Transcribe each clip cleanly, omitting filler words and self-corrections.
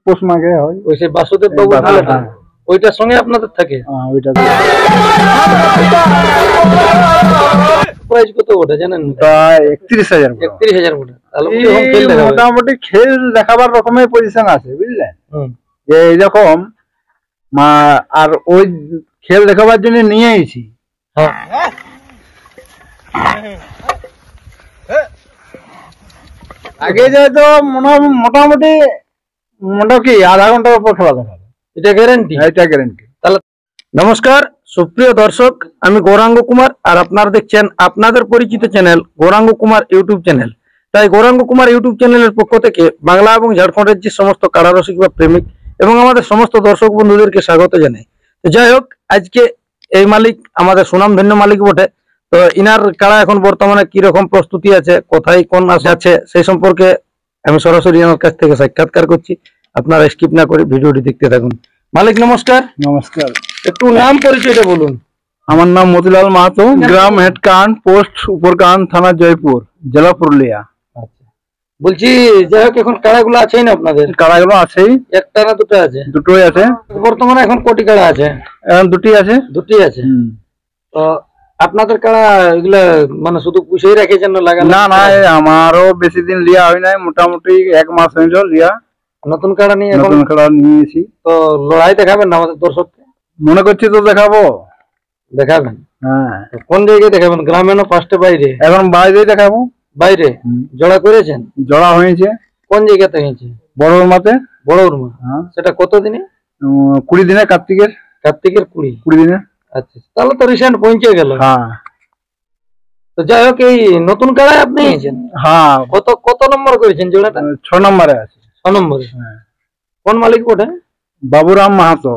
পোষ মাঘে হয়। ওই সেই বাসুদেব বাবু খেলাটা ওইটার সঙ্গে আপনাদের থাকে? ওইটা প্রাইস কত ওটা জানেন? 31,000। 31,000 ওটা। তাহলে মোটামুটি খেল দেখাবার রকমের পজিশন আছে বুঝলেন, যে এইরকম আর ওই খেল দেখাবার জন্য নিয়ে আইছি। আগে যেহেতু মোটামুটি কি আধা ঘন্টার উপর খেলা দেখাবে, এটা গ্যারান্টি? এটা গ্যারান্টি। তাহলে নমস্কার সুপ্রিয় দর্শক, আমি গৌরাঙ্গ কুমার আর আপনারা দেখছেন আপনাদের পরিচিত channel Gauranga Kumar YouTube channel. তাই গৌরাঙ্গ কুমার ইউটিউব চ্যানেলের পক্ষ থেকে বাংলা এবং ঝাড়খণ্ড রাজ্যের সমস্ত কারারসিক বা প্রেমিক এবং আমাদের সমস্ত দর্শক বন্ধুদেরকে স্বাগত জানাই। তো যাই হোক, আজকে এই মালিক আমাদের সুনামধন্য মালিক বটে। তো ইনার কাড়া এখন বর্তমানে কি রকম প্রস্তুতি আছে, কোথায় কোন আছে সেই সম্পর্কে আমি সরাসরি আমার কাছ থেকে সাক্ষাৎকার করছি। আপনারা স্কিপ না করে ভিডিওটি দেখতে থাকুন। মালিক নমস্কার। নমস্কার। একটু নাম পরিচয়টা বলুন। আমার নাম মতিলাল মাহাতো, গ্রাম হেডকান, পোস্ট উপরকান, থানা জয়পুর, জেলা পুরুলিয়া। আচ্ছা, বলছি যাই হোক এখন কাড়াগুলো আছেই না আপনাদের? কাড়াগুলো আছেই। একটা না দুটো আছে? দুটোই আছে। বর্তমানে এখন কটি কাড়া আছে? দুটি আছে। দুটি আছে। তো আপনাদের কাড়া এগুলা মানে শুধু পুষেই রেখেছেন না লাগানো? না না, আমারও বেশি দিন লিয়া হয় নাই, মোটামুটি 1 মাস হইল লিয়া। নতুন কাড়া নিয়ে নতুন কাড়া নিয়েছি। তো লড়াই দেখাবেন না আমাদের দর্শককে? মনে করছি তো দেখাবো। দেখাবেন? হ্যাঁ। কোন জায়গায় দেখাবেন, গ্রামে না ফার্স্টে বাইরে? এখন বাইরেই দেখাবো। বাইরে? জোড়া করেছেন? জোড়া হয়েছে। কোন জায়গাতে হয়েছে? বড় উর্মাতে। বড় উর্মা? সেটা কত দিনে? 20 দিনে, কার্তিকের 20 দিনে। আচ্ছা, তাহলে তো রিসেন্ট পৌঁছে গেল। হ্যাঁ। তো যাই হোক, এই নতুন কাড়ায় আপনি নিয়েছেন? হ্যাঁ। কত নম্বর করেছেন জোড়াটা? 6 নম্বরে আছে। 6 নম্বরে? কোন মালিক বটে? বাবুরাম মাহাতো।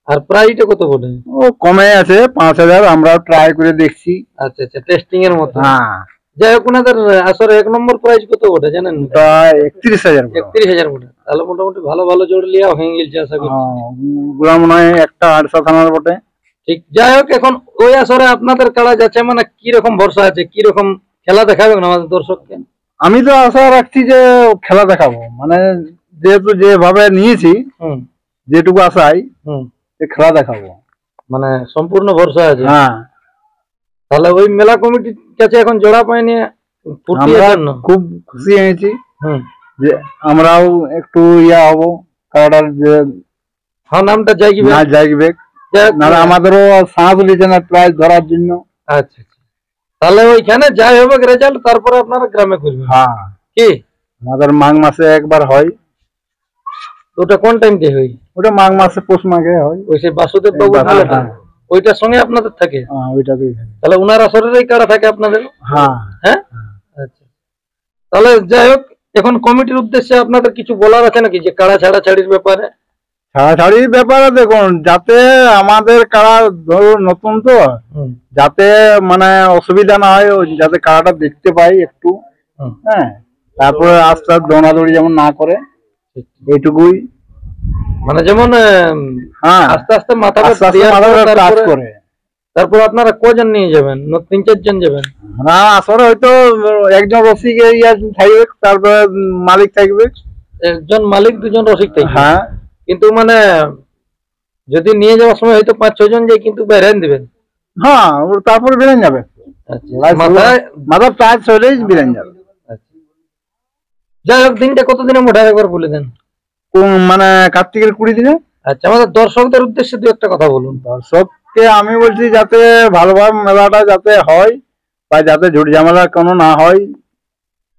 আর প্রাইসটা কত বটে? ও কমে আছে 5,000, আমরা ট্রাই করে দেখছি। আচ্ছা আচ্ছা, টেস্টিং এর মতো। হ্যাঁ। যাই হোক, ওনাদের আসলে 1 নম্বর প্রাইস কত বটে জানেন? 31,000। 31,000 বটে। তাহলে মোটামুটি ভালো ভালো জোড় লিয়া হয়ে গেছে আশা করি। ওগুলা মনে হয় একটা 800 থানার বটে। ঠিক। যাই হোক, এখন ওই আসরে আপনাদের কাড়া যাচ্ছে, মানে কি রকম ভরসা আছে, কি রকম খেলা দেখাবেন আমাদের দর্শককে? আমি তো আশা রাখছি যে খেলা দেখাবো, মানে যেহেতু যেভাবে নিয়েছি, যেটুকু আশাই খেলা দেখাবো, মানে সম্পূর্ণ ভরসা আছে। হ্যাঁ। তাহলে ওই মেলা কমিটির কাছে এখন জোড়া পাইনি, খুব খুশি হয়েছি যে আমরাও একটু ইয়া হবো, কাড়াটার যে নামটা জাগবে। আমাদেরও সাহস দিয়েছে না প্রাইজ ধরার জন্য। আচ্ছা, তাহলে ওইখানে যাই হবে রেজাল্ট, তারপরে আপনারা গ্রামে করবেন? হ্যাঁ। কি আমাদের মাঘ মাসে একবার হয়। ওটা কোন টাইম দিয়ে হয়? ওটা মাঘ মাসে, পৌষ মাঘে হয়। ওই সেই বাসুদেব বাবু খেলাটা ওইটার সঙ্গে আপনাদের থাকে? ওইটাতেই। তাহলে উনার আসরেরই কাড়া থাকে আপনাদের? হ্যাঁ। হ্যাঁ। আচ্ছা, তাহলে যাই হোক, এখন কমিটির উদ্দেশ্যে আপনাদের কিছু বলার আছে নাকি, যে কাড়া ছাড়াছাড়ির ব্যাপারে? ছাড়াছাড়ির ব্যাপারে দেখুন, যাতে আমাদের কাড়া ধরুন নতুন তো, যাতে মানে অসুবিধা না হয়, যাতে কাড়াটা দেখতে পাই একটু। হ্যাঁ। তারপরে আস্তে আস্তে দৌড়াদৌড়ি যেমন না করে, এইটুকুই। মানে যেমন আস্তে আস্তে মাথা কাজ করে। তারপর আপনারা কজন নিয়ে যাবেন? 3-4 জন যাবেন? না, আসলে হয়তো একজন রসিক থাকবে, তারপরে মালিক থাকবে। একজন মালিক, 2 জন রসিক থাকবে। হ্যাঁ। কিন্তু মানে যদি নিয়ে যাওয়ার সময় হয়তো 5-6 জন যাই, কিন্তু বেরেন দিবেন? হ্যাঁ, তারপরে বেরেন যাবে। মাথা প্রায় চলেই বেরেন যাবে। যাই হোক, দিনটা কতদিনে মোটা একবার বলে দেন। মানে কার্তিকের 20 দিনে। আচ্ছা, আমাদের দর্শকদের উদ্দেশ্যে 2-1টা কথা বলুন। দর্শককে আমি বলছি যাতে ভালোভাবে মেলাটা যাতে হয়, বা যাতে ঝুট ঝামেলা কোনো না হয়,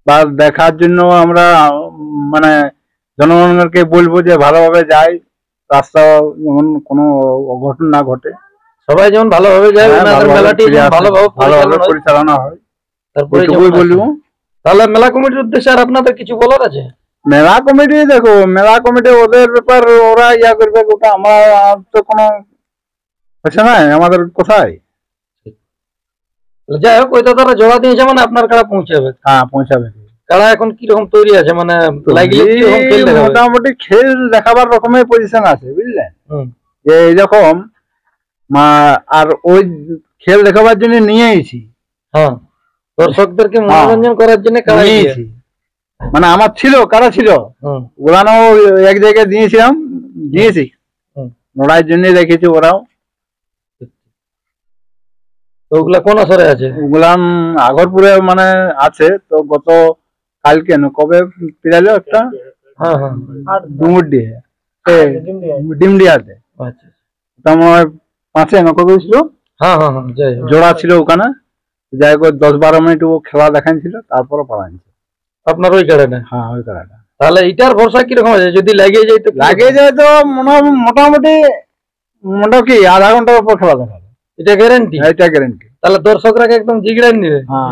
বা দেখার জন্য আমরা মানে জনগণকে বলবো যে ভালোভাবে যায়, রাস্তা যেমন কোনো অঘটন না ঘটে, সবাই যেমন ভালোভাবে যায়, মেলাটি ভালোভাবে পরিচালনা হয়, তারপরে বলবো। তাহলে মেলা কমিটির উদ্দেশ্যে আর আপনাদের কিছু বলার আছে? মেলা কমিটি দেখো, মেলা কমিটি ওদের ব্যাপার, ওরা ইয়া করবে, ওটা আমার তো কোনো হচ্ছে না আমাদের কোথায়। যাই হোক, ওইটা তারা জোড়া দিয়েছে, মানে আপনার কাড়া পৌঁছাবে? হ্যাঁ, পৌঁছাবে। কাড়া এখন কিরকম তৈরি আছে, মানে মোটামুটি খেল দেখাবার রকমের পজিশন আছে বুঝলেন, যে এইরকম আর ওই খেল দেখাবার জন্য নিয়ে আইছি। হ্যাঁ, দর্শকদেরকে মনোরঞ্জন করার জন্য কাড়া নিয়েছি। মানে আমার ছিল, কারা ছিল হুম ওগুলানো এক জায়গায় দিয়েছি হুম। লড়াইয়ের জন্য রেখেছি ওরাও। তো ওগুলা কোন আসরে আছে? ওগুলাম আগরপুরে মানে আছে। তো গত কালকে না কবে পিরালো একটা হ্যাঁ হ্যাঁ ডুমুরডিহে ডিমডিয়াতে, আচ্ছা ওটা মনে হয় 5-এ নক করেছিল, হ্যাঁ হ্যাঁ হ্যাঁ যাই হোক। জোড়া ছিল ওখানে। যাই হোক 10-12 মিনিট ও খেলা দেখাইছিল, তারপরে পালাইছে। আপনার ওই কারণে হ্যাঁ ওই খেলাটা তাহলে এটার ভরসা কিরকম আছে? যদি লাগিয়ে যায় তো লাগে যায় তো মোটামুটি কি আধা ঘন্টার উপর খেলা দেখাবে, এটা গ্যারান্টি? এটা গ্যারেন্টি। তাহলে দর্শকরা একদম জিগড়ান নিবে। হ্যাঁ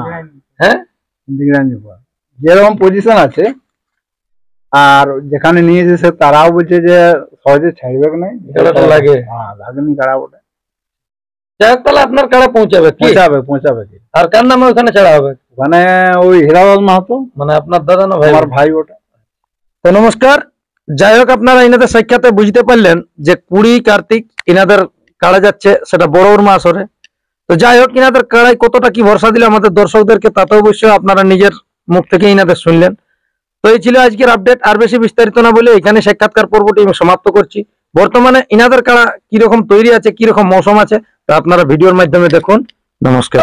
হ্যাঁ যেরকম পজিশন আছে আর যেখানে নিয়েছে সে তারাও বলছে যে সহজে ছাড়বে না, খেলাটা লাগে। হ্যাঁ লাগেনি কারা ওটা যাই হোক, তাহলে আপনার কাড়া পৌঁছাবে কি? পৌঁছাবে কি। আর কার নামে ওখানে ছাড়া হবে? ওখানে ওই হীরালাল মাহাতো, মানে আপনার দাদা না ভাই? আমার ভাই ওটা। তো নমস্কার। যাই হোক, আপনারা ইনাদের সাক্ষাতে বুঝতে পারলেন যে 20 কার্তিক ইনাদের কাড়া যাচ্ছে, সেটা বড় উর্মা আসরে। তো যাই হোক, ইনাদের কাড়ায় কতটা কি ভরসা দিলে আমাদের দর্শকদেরকে, তা তো অবশ্যই আপনারা নিজের মুখ থেকে ইনাদের শুনলেন। তো এই ছিল আজকের আপডেট। আর বেশি বিস্তারিত না বলে এখানে সাক্ষাৎকার পর্বটি আমি সমাপ্ত করছি। বর্তমানে ইনাদের কাড়া কিরকম তৈরি আছে, কিরকম মৌসুম আছে, তা আপনারা ভিডিওর মাধ্যমে দেখুন। নমস্কার।